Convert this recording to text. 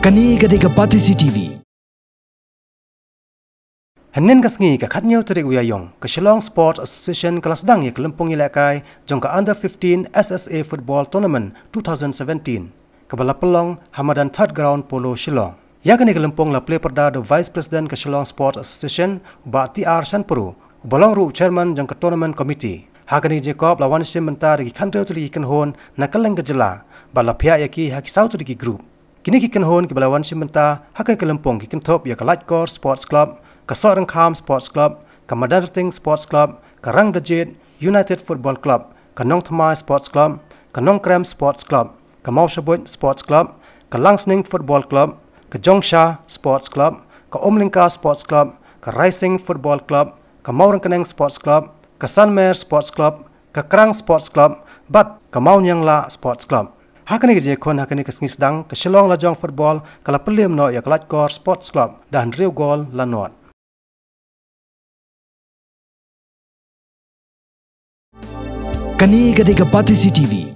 Kani gade Pati CCTV. Henin kasngi ka khatnyau trik uyayong ka Shillong Sports Association kelas dang ye kelempong ilakai jong ka Under 15 SSA Football Tournament 2017 ka bala pelong Hamadan Third Ground Polo Shillong. Ya kani kelempong la play perda the Vice President ka Shillong Sports Association ba TR Shanpuru balong ru chairman jong ka tournament committee. Hakani Jacob lawan sim mentar ki khandreu tuli kan hon na kaleng gejela bala pihak yaki haki sau tuli ki group. Kini ki kan hon ki bala wan sim mentar hakan kelempong ki kan top ya ka Lightcore Sports Club, ka Sorang Kham Sports Club, ka Madarting Sports Club, ka Rang Dajit United Football Club, ka Nong Thamai Sports Club, ka Nong Krem Sports Club, ka Mau Shabut Sports Club, ka Langsning Football Club, ka Jongsha Sports Club, ka Omlingka Sports Club, ka Rising Football Club, ka Mau Rangkeneng Sports Club, ka Sunmare Sports Club, ka Krang Sports Club, bat ka Mau Nyang La Sports Club. Hakani ke jekon hakani ke sedang ke Shillong Lajong Football kala pelim no ya Lightcore Sports Club dan Riu Gol Lanot. Kani gade Pati CCTV.